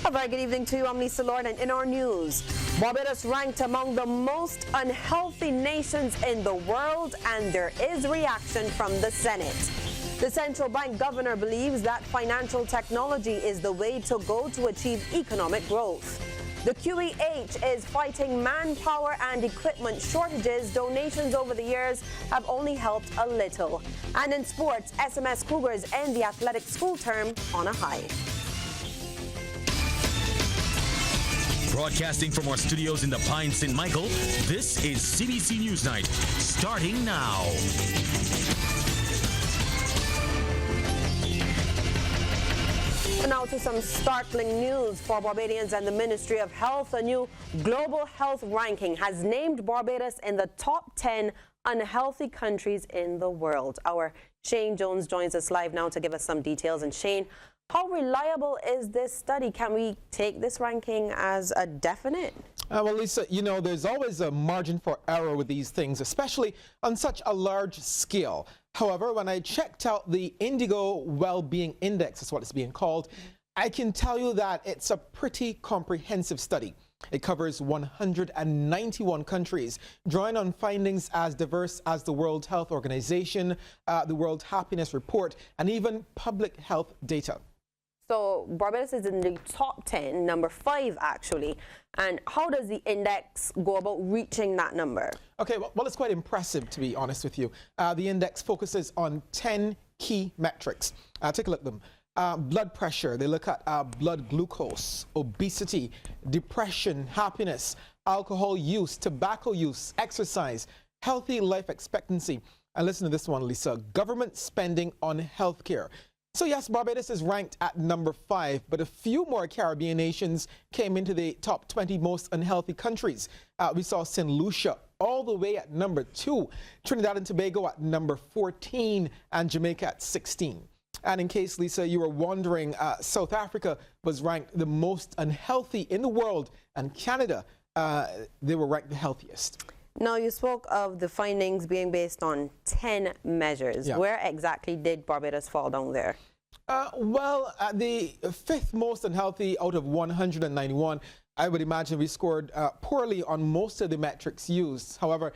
A very good evening to you. I'm Lisa Lord, and in our news, Barbados ranked among the most unhealthy nations in the world, and there is reaction from the Senate. The central bank governor believes that financial technology is the way to go to achieve economic growth. The QEH is fighting manpower and equipment shortages. Donations over the years have only helped a little. And in sports, SMS Cougars end the athletic school term on a high. Broadcasting from our studios in the Pine St. Michael, this is CBC News Night, starting now. And now to some startling news for Barbadians and the Ministry of Health. A new global health ranking has named Barbados in the top 10 unhealthy countries in the world. Our Shane Jones joins us live now to give us some details. And Shane, how reliable is this study? Can we take this ranking as a definite? Well, Lisa, you know, there's always a margin for error with these things, especially on such a large scale. However, when I checked out the Indigo Wellbeing Index, is what it's being called, I can tell you that it's a pretty comprehensive study. It covers 191 countries, drawing on findings as diverse as the World Health Organization, the World Happiness Report, and even public health data. So Barbados is in the top 10, number 5 actually. And how does the index go about reaching that number? Okay, well, it's quite impressive, to be honest with you. The index focuses on 10 key metrics. Take a look at them. Blood pressure, they look at blood glucose, obesity, depression, happiness, alcohol use, tobacco use, exercise, healthy life expectancy. And listen to this one, Lisa, government spending on healthcare. So yes, Barbados is ranked at number 5, but a few more Caribbean nations came into the top 20 most unhealthy countries. We saw St. Lucia all the way at number 2, Trinidad and Tobago at number 14, and Jamaica at 16. And in case, Lisa, you were wondering, South Africa was ranked the most unhealthy in the world, and Canada, they were ranked the healthiest. Now, you spoke of the findings being based on 10 measures. Yeah. Where exactly did Barbados fall down there? Well, the 5th most unhealthy out of 191. I would imagine we scored poorly on most of the metrics used. However,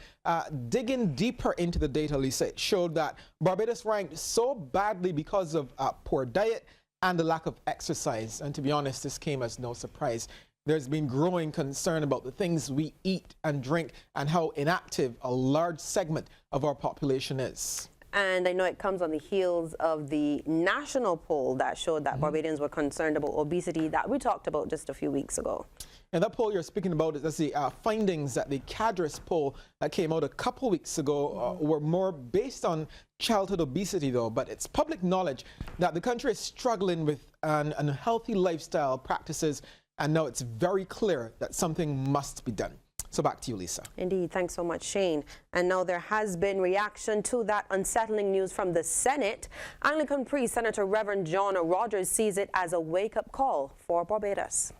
digging deeper into the data, Lisa, it showed that Barbados ranked so badly because of poor diet and the lack of exercise. And to be honest, this came as no surprise. There's been growing concern about the things we eat and drink and how inactive a large segment of our population is. And I know it comes on the heels of the national poll that showed that Barbadians were concerned about obesity that we talked about just a few weeks ago. And that poll you're speaking about is the findings that the CADRIS poll that came out a couple weeks ago were more based on childhood obesity, though. But it's public knowledge that the country is struggling with unhealthy lifestyle practices. And now it's very clear that something must be done. So back to you, Lisa. Indeed. Thanks so much, Shane. And now there has been reaction to that unsettling news from the Senate. Anglican priest Senator Reverend John Rogers sees it as a wake-up call for Barbados.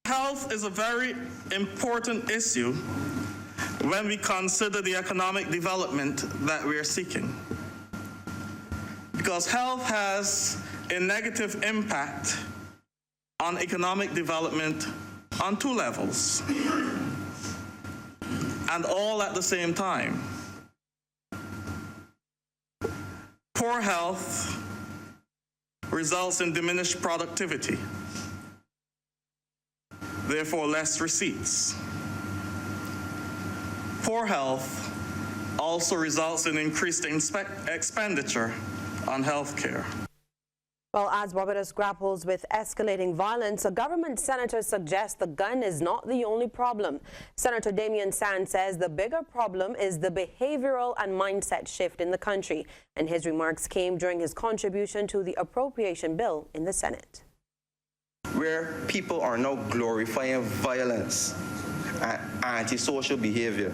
Health is a very important issue when we consider the economic development that we are seeking. Because health has a negative impact on economic development on 2 levels, and all at the same time. Poor health results in diminished productivity, therefore less receipts. Poor health also results in increased expenditure on health care. Well, as Barbados grapples with escalating violence, a government senator suggests the gun is not the only problem. Senator Damian Sand says the bigger problem is the behavioral and mindset shift in the country. And his remarks came during his contribution to the appropriation bill in the Senate. Where people are now glorifying violence and antisocial behavior.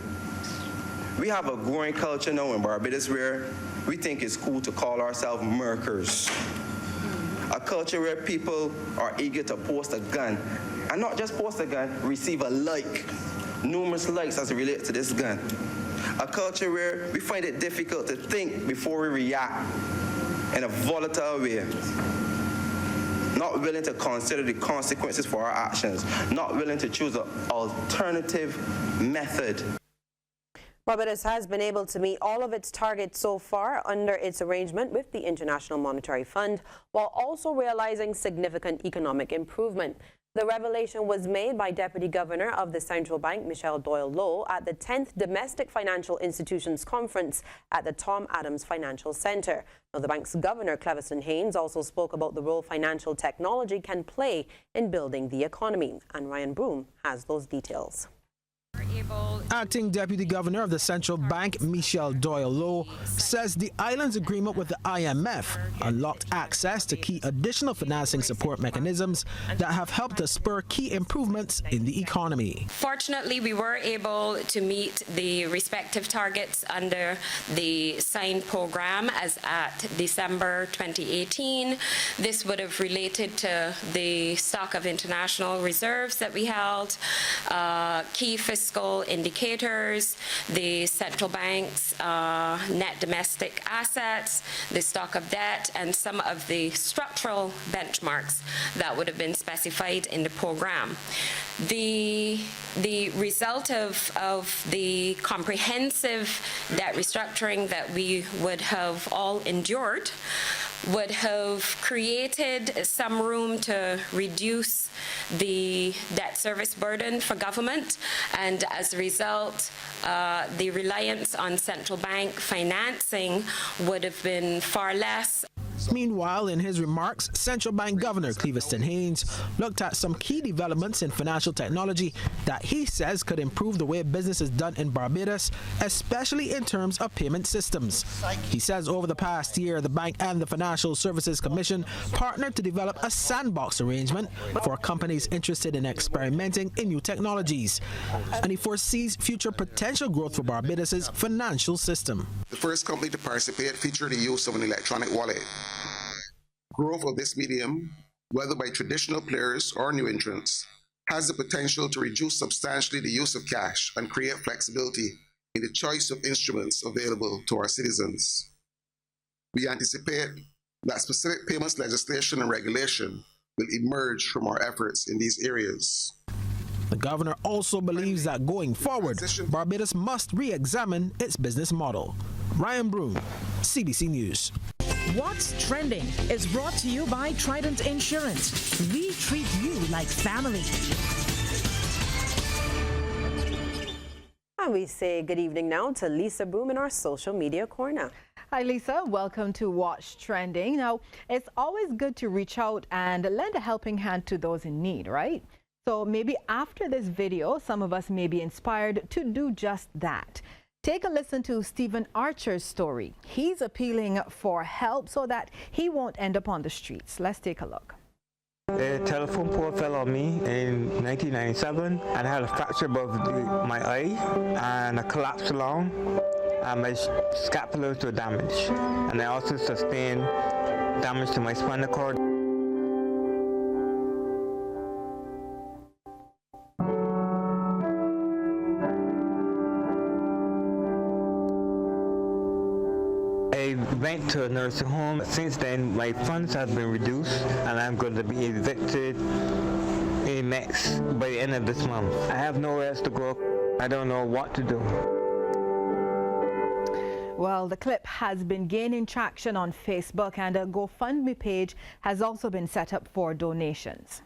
We have a growing culture now in Barbados where we think it's cool to call ourselves murkers. A culture where people are eager to post a gun, and not just post a gun, receive a like, numerous likes as it relates to this gun. A culture where we find it difficult to think before we react in a volatile way. not willing to consider the consequences for our actions, not willing to choose an alternative method. Barbados has been able to meet all of its targets so far under its arrangement with the International Monetary Fund, while also realizing significant economic improvement. The revelation was made by Deputy Governor of the Central Bank, Michelle Doyle-Lowe, at the 10th Domestic Financial Institutions Conference at the Tom Adams Financial Center. Now, the bank's governor, Cleviston Haynes, also spoke about the role financial technology can play in building the economy. And Ryan Broom has those details. Acting Deputy Governor of the Central Bank, Michelle Doyle-Lowe, says the island's agreement with the IMF unlocked access to key additional financing support mechanisms that have helped to spur key improvements in the economy. Fortunately, we were able to meet the respective targets under the signed program as at December 2018. This would have related to the stock of international reserves that we held, key fiscal indicators, the central bank's net domestic assets, the stock of debt, and some of the structural benchmarks that would have been specified in the program. The result of the comprehensive debt restructuring that we would have all endured would have created some room to reduce the debt service burden for government, and as a result, the reliance on central bank financing would have been far less. Meanwhile, in his remarks, Central Bank Governor Cleviston Haynes looked at some key developments in financial technology that he says could improve the way business is done in Barbados, especially in terms of payment systems. He says over the past year, the bank and the Financial Services Commission partnered to develop a sandbox arrangement for companies interested in experimenting in new technologies. And he foresees future potential growth for Barbados's financial system. The first company to participate featured the use of an electronic wallet. Growth of this medium, whether by traditional players or new entrants, has the potential to reduce substantially the use of cash and create flexibility in the choice of instruments available to our citizens. We anticipate that specific payments legislation and regulation will emerge from our efforts in these areas. The governor also believes that going forward, Barbados must re-examine its business model. Ryan Broom, CBC News. What's Trending is brought to you by Trident Insurance. We treat you like family. And we say good evening now to Lisa Broom in our social media corner. Hi Lisa, welcome to Watch Trending. Now, it's always good to reach out and lend a helping hand to those in need, right? So maybe after this video, some of us may be inspired to do just that. Take a listen to Stephen Archer's story. He's appealing for help so that he won't end up on the streets. Let's take a look. A telephone pole fell on me in 1997 and I had a fracture above my eye and a collapsed lung and my scapulars were damaged. And I also sustained damage to my spinal cord. I went to a nursing home. Since then, my funds have been reduced, and I'm going to be evicted by the end of this month. I have nowhere else to go. I don't know what to do. Well, the clip has been gaining traction on Facebook, and a GoFundMe page has also been set up for donations.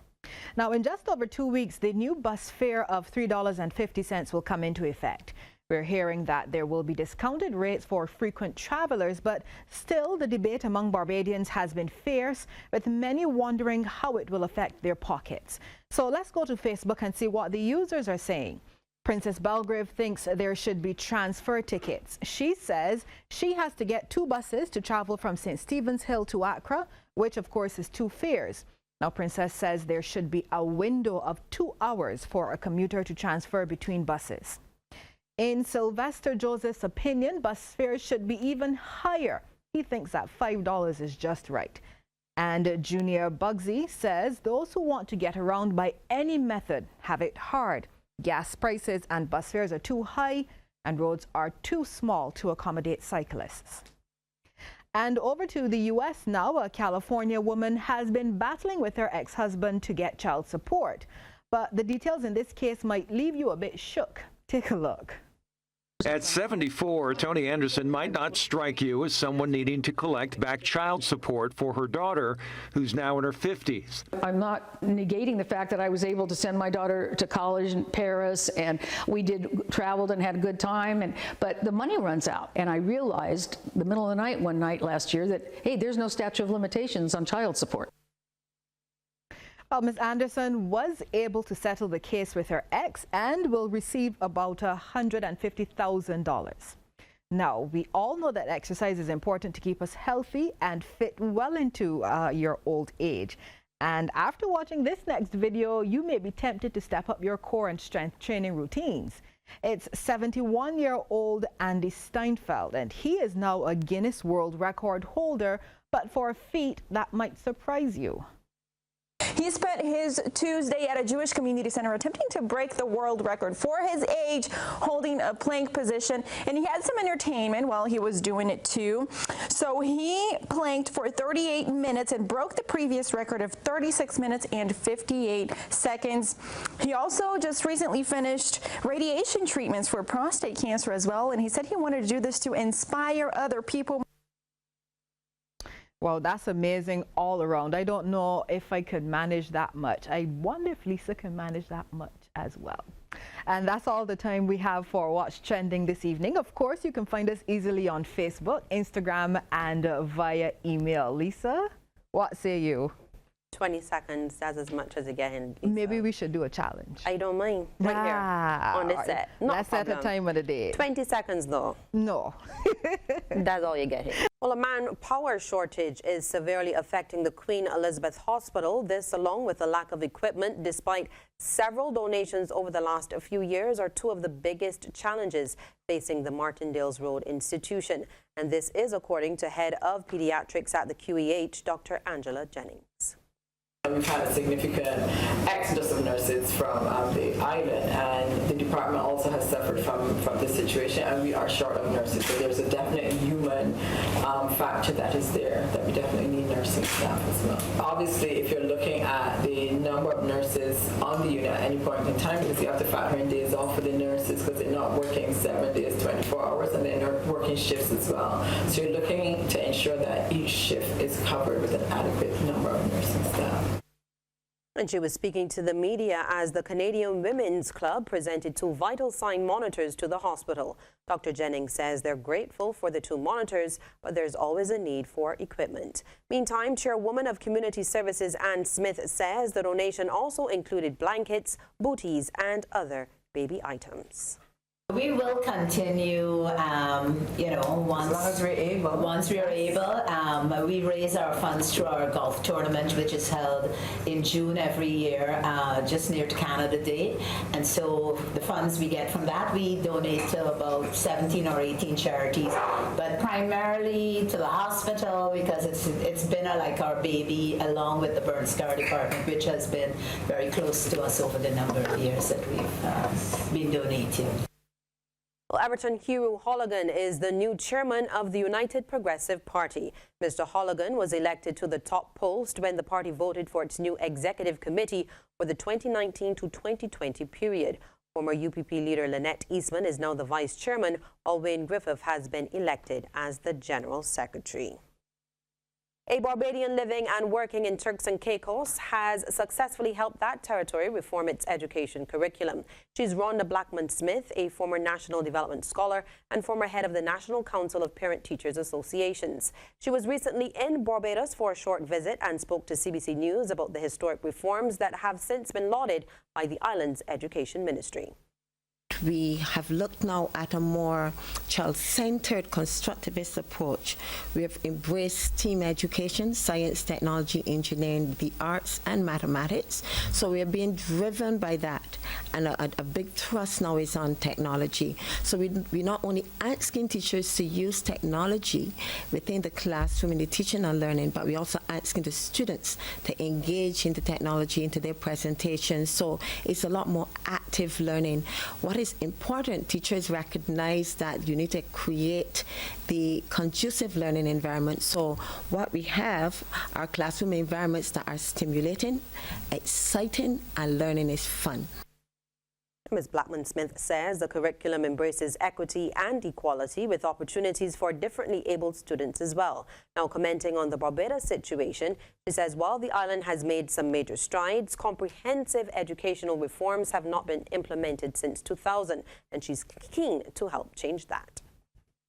Now, in just over 2 weeks, the new bus fare of $3.50 will come into effect. We're hearing that there will be discounted rates for frequent travelers, but still the debate among Barbadians has been fierce, with many wondering how it will affect their pockets. So let's go to Facebook and see what the users are saying. Princess Belgrave thinks there should be transfer tickets. She says she has to get 2 buses to travel from St. Stephen's Hill to Accra, which of course is 2 fares. Now, Princess says there should be a window of 2 hours for a commuter to transfer between buses. In Sylvester Joseph's opinion, bus fares should be even higher. He thinks that $5 is just right. And Junior Bugsy says those who want to get around by any method have it hard. Gas prices and bus fares are too high, and roads are too small to accommodate cyclists. And over to the U.S. now, a California woman has been battling with her ex-husband to get child support. But the details in this case might leave you a bit shook. Take a look. At 74, Tony Anderson might not strike you as someone needing to collect back child support for her daughter, who's now in her 50s. I'm not negating the fact that I was able to send my daughter to college in Paris, and we traveled and had a good time, but the money runs out. And I realized the middle of the night one night last year that, hey, there's no statute of limitations on child support. Well, Ms. Anderson was able to settle the case with her ex and will receive about $150,000. Now, we all know that exercise is important to keep us healthy and fit well into your old age. And after watching this next video, you may be tempted to step up your core and strength training routines. It's 71-year-old Andy Steinfeld, and he is now a Guinness World Record holder, but for a feat that might surprise you. He spent his Tuesday at a Jewish community center attempting to break the world record for his age, holding a plank position, and he had some entertainment while he was doing it too. So he planked for 38 minutes and broke the previous record of 36 minutes and 58 seconds. He also just recently finished radiation treatments for prostate cancer as well, and he said he wanted to do this to inspire other people. Well, that's amazing all around. I don't know if I could manage that much. I wonder if Lisa can manage that much as well. And that's all the time we have for What's Trending this evening. Of course, you can find us easily on Facebook, Instagram, and via email. Lisa, what say you? 20 seconds, that's as much as you get in. Maybe we should do a challenge. I don't mind. Right here on this set. Let's set a time of the day. 20 seconds though. No. That's all you get here. Well, a manpower shortage is severely affecting the Queen Elizabeth Hospital. This, along with a lack of equipment, despite several donations over the last few years, are two of the biggest challenges facing the Martindale's Road institution. And this is according to head of pediatrics at the QEH, Dr. Angela Jennings. We've had a significant exodus of nurses from the island, and the department also has suffered from this situation, and we are short of nurses. So there's a definite human factor that is there, that we definitely need nursing staff as well. Obviously, if you're looking at the number of nurses on the unit at any point in time, because you have to factor in days off for the nurses because they're not working 7 days, 24 hours, and they're not working shifts as well. So you're looking to ensure that each shift is covered with an adequate number of nursing staff. And she was speaking to the media as the Canadian Women's Club presented 2 vital sign monitors to the hospital. Dr. Jennings says they're grateful for the 2 monitors, but there's always a need for equipment. Meantime, Chairwoman of Community Services Ann Smith says the donation also included blankets, booties, and other baby items. We will continue, once we are able. We raise our funds through our golf tournament, which is held in June every year, just near to Canada Day. And so the funds we get from that, we donate to about 17 or 18 charities, but primarily to the hospital because it's been like our baby, along with the Burn Scar Department, which has been very close to us over the number of years that we've been donating. Well, Everton Hugh Holligan is the new chairman of the United Progressive Party. Mr. Holligan was elected to the top post when the party voted for its new executive committee for the 2019 to 2020 period. Former UPP leader Lynette Eastman is now the vice chairman, while Wayne Griffith has been elected as the general secretary. A Barbadian living and working in Turks and Caicos has successfully helped that territory reform its education curriculum. She's Rhonda Blackman-Smith, a former National Development Scholar and former head of the National Council of Parent-Teachers Associations. She was recently in Barbados for a short visit and spoke to CBC News about the historic reforms that have since been lauded by the island's education ministry. We have looked now at a more child-centered constructivist approach. We have embraced STEAM education, science, technology, engineering, the arts, and mathematics. So we are being driven by that. And a big thrust now is on technology. So we're not only asking teachers to use technology within the classroom in the teaching and learning, but we're also asking the students to engage in the technology into their presentations. So it's a lot more active learning. What is important, teachers recognize that you need to create the conducive learning environment. So what we have are classroom environments that are stimulating, exciting, and learning is fun. Ms. Blackman-Smith says the curriculum embraces equity and equality with opportunities for differently abled students as well. Now, commenting on the Barbados situation, she says while the island has made some major strides, comprehensive educational reforms have not been implemented since 2000, and she's keen to help change that.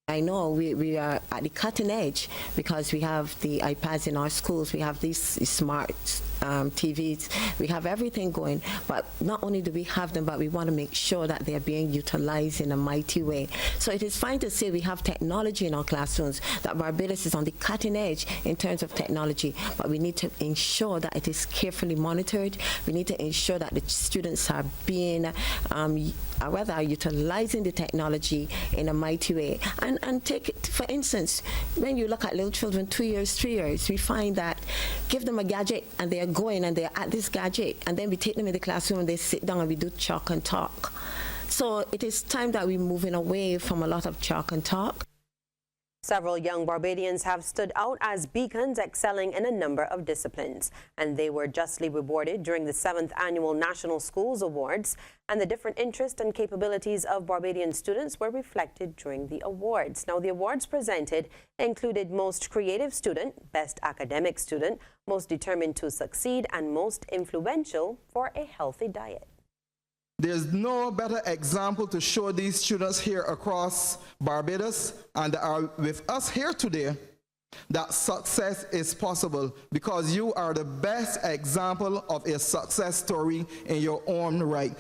I know we are at the cutting edge because we have the iPads in our schools, we have these smart TVs, we have everything going, but not only do we have them, but we want to make sure that they're being utilized in a mighty way. So it is fine to say we have technology in our classrooms, that Barbados is on the cutting edge in terms of technology, but we need to ensure that it is carefully monitored. We need to ensure that the students are being, are utilizing the technology in a mighty way. And take it, for instance, when you look at little children, 2 years, 3 years, we find that give them a gadget and they are going and they're at this gadget, and then we take them in the classroom and they sit down and we do chalk and talk. So it is time that we're moving away from a lot of chalk and talk. Several young Barbadians have stood out as beacons excelling in a number of disciplines, and they were justly rewarded during the 7th Annual National Schools Awards, and the different interests and capabilities of Barbadian students were reflected during the awards. Now, the awards presented included Most Creative Student, Best Academic Student, Most Determined to Succeed, and Most Influential for a Healthy Diet. There's no better example to show these students here across Barbados and are with us here today that success is possible, because you are the best example of a success story in your own right.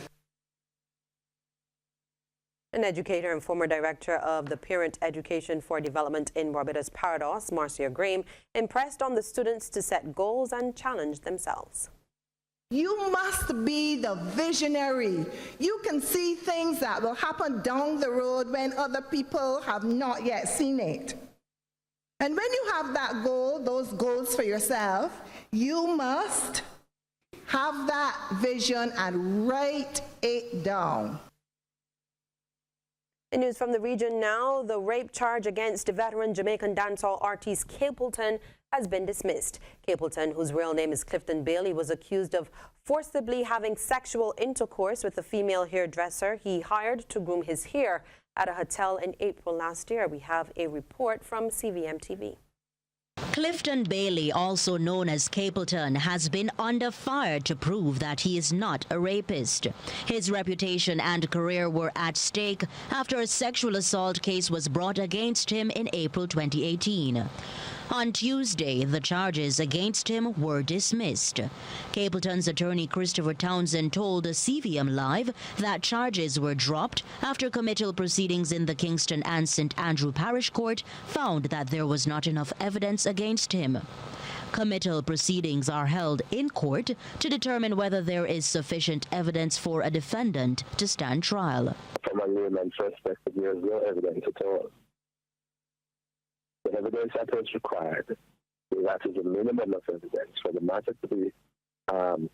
An educator and former director of the Parent Education for Development in Barbados, Parados, Marcia Graham, impressed on the students to set goals and challenge themselves. You must be the visionary. You can see things that will happen down the road when other people have not yet seen it. And when you have that goal, those goals for yourself, you must have that vision and write it down. In news from the region now, the rape charge against veteran Jamaican dancehall artist Capleton has been dismissed. Capleton, whose real name is Clifton Bailey, was accused of forcibly having sexual intercourse with a female hairdresser he hired to groom his hair at a hotel in April last year. We have a report from CVM TV. Clifton Bailey, also known as Capleton, has been under fire to prove that he is not a rapist. His reputation and career were at stake after a sexual assault case was brought against him in April 2018. On Tuesday, the charges against him were dismissed. Capleton's attorney Christopher Townsend told CVM Live that charges were dropped after committal proceedings in the Kingston and St. Andrew Parish Court found that there was not enough evidence against him. Committal proceedings are held in court to determine whether there is sufficient evidence for a defendant to stand trial. From a layman's perspective, there is no evidence at all. The evidence that is required, that is a minimum of evidence for the matter to be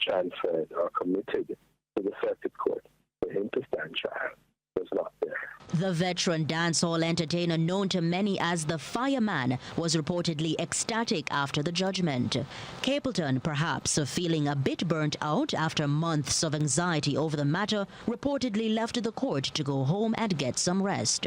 transferred or committed to the circuit court for him to stand trial, was not there. The veteran dancehall entertainer known to many as the Fireman was reportedly ecstatic after the judgment. Capleton, perhaps feeling a bit burnt out after months of anxiety over the matter, reportedly left the court to go home and get some rest.